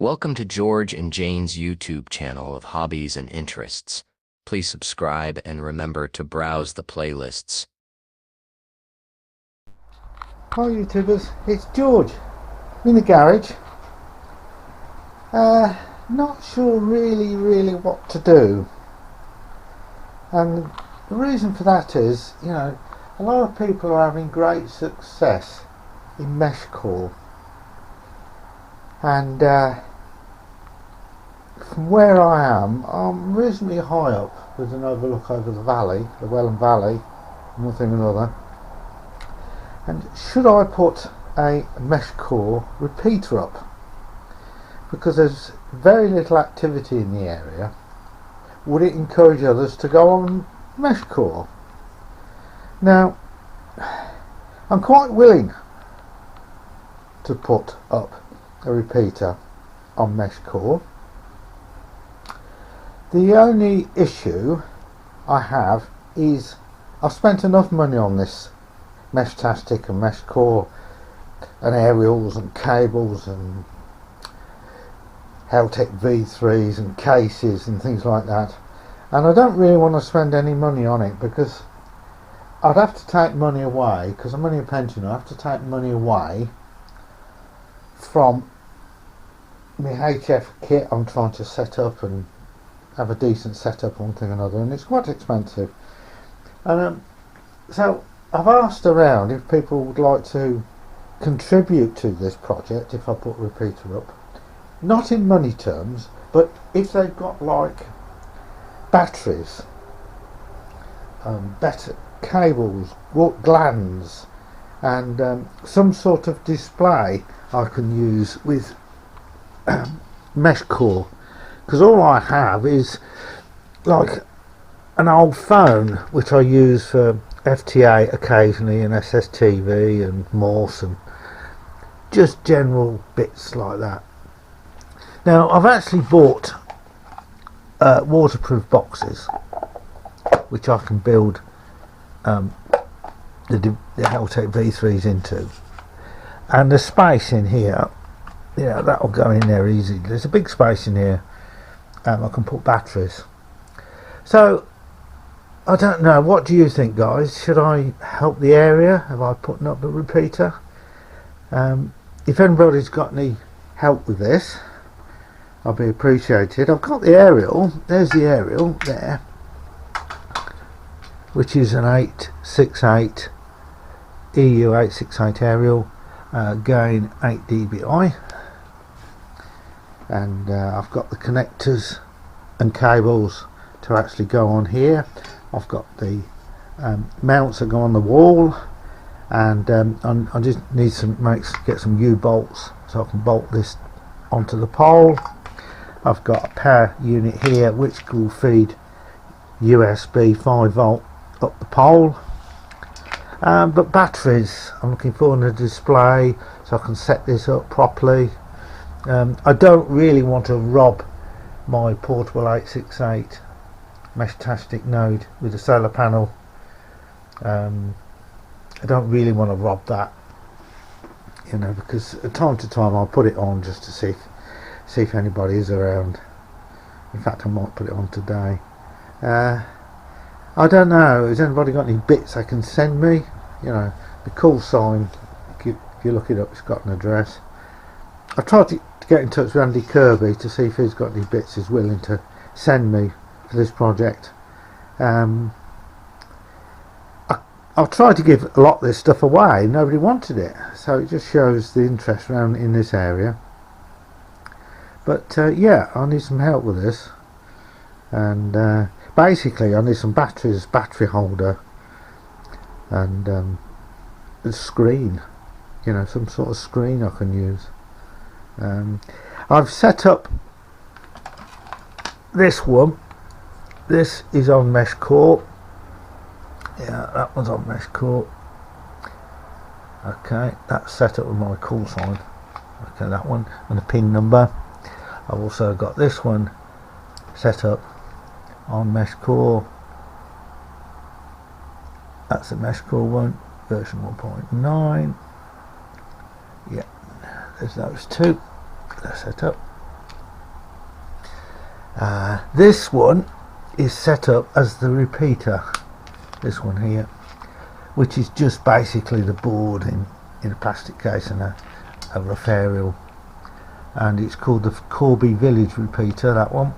Welcome to George and Jane's YouTube channel of hobbies and interests. Please subscribe and remember to browse the playlists. Hi YouTubers, it's George. I'm in the garage. Not sure really what to do. And the reason for that is, a lot of people are having great success in Meshcore. And from where I am, I'm reasonably high up with an overlook over the valley, the Welland Valley, one thing or another. And should I put a Meshcore repeater up? Because there's very little activity in the area. Would it encourage others to go on Meshcore? Now, I'm quite willing to put up a repeater on Meshcore. The only issue I have is I've spent enough money on this Meshtastic and Meshcore and aerials and cables and Heltec V3s and cases and things like that, and I don't really want to spend any money on it because I'd have to take money away, because I'm only a pensioner. I have to take money away from my HF kit I'm trying to set up and have a decent setup, one thing or another, and it's quite expensive. And so I've asked around if people would like to contribute to this project if I put a repeater up. Not in money terms, but if they've got like batteries, better cables, glands, and some sort of display I can use with Meshcore, because all I have is like an old phone which I use for FTA occasionally and SSTV and Morse and just general bits like that. Now I've actually bought waterproof boxes which I can build the Heltec V3s into, and the space in here, that will go in there easy. There's a big space in here. I can put batteries. So I don't know, what do you think, guys? Should I help the area? Have I putting up a repeater? If anybody's got any help with this, I'll be appreciated. I've got the aerial. There's the aerial there, which is an 868 EU 868 aerial, gain 8 dBi, and I've got the connectors and cables to actually go on here. I've got the mounts that go on the wall, and I just need get some U-bolts so I can bolt this onto the pole. I've got a power unit here which will feed USB 5 volt up the pole, but batteries I'm looking for in a display so I can set this up properly. I don't really want to rob my portable 868 Meshtastic node with a solar panel. I don't really want to rob that, because time to time I'll put it on just to see if anybody is around. In fact, I might put it on today. I don't know, has anybody got any bits they can send me? The call sign, if you look it up, it's got an address. I tried to get in touch with Andy Kirby to see if he's got any bits he's willing to send me for this project. I've tried to give a lot of this stuff away, nobody wanted it, so it just shows the interest around in this area. But yeah, I need some help with this, and basically I need some batteries, battery holder, and a screen, some sort of screen I can use. I've set up this one. This is on Meshcore. Yeah, that one's on Meshcore. Okay, that's set up with my call sign. Okay, that one, and a pin number. I've also got this one set up on Meshcore. That's the Meshcore one, version 1.9. Yeah, there's those two. They're set up. This one is set up as the repeater, this one here, which is just basically the board in a plastic case and a rough aerial, and it's called the Corby Village repeater, that one,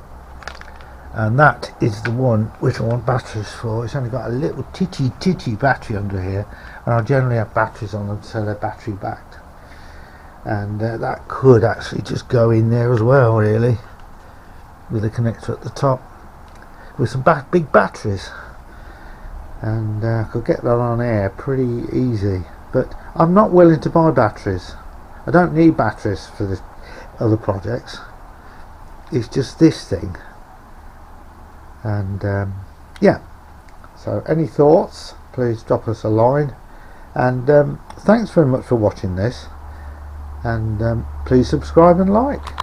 and that is the one which I want batteries for. It's only got a little titty battery under here, and I generally have batteries on them so they're battery backed, and that could actually just go in there as well, really, with a connector at the top with some big batteries, and I could get that on air pretty easy. But I'm not willing to buy batteries. I don't need batteries for the other projects. It's just this thing, and yeah, so any thoughts, please drop us a line, and thanks very much for watching this, and please subscribe and like.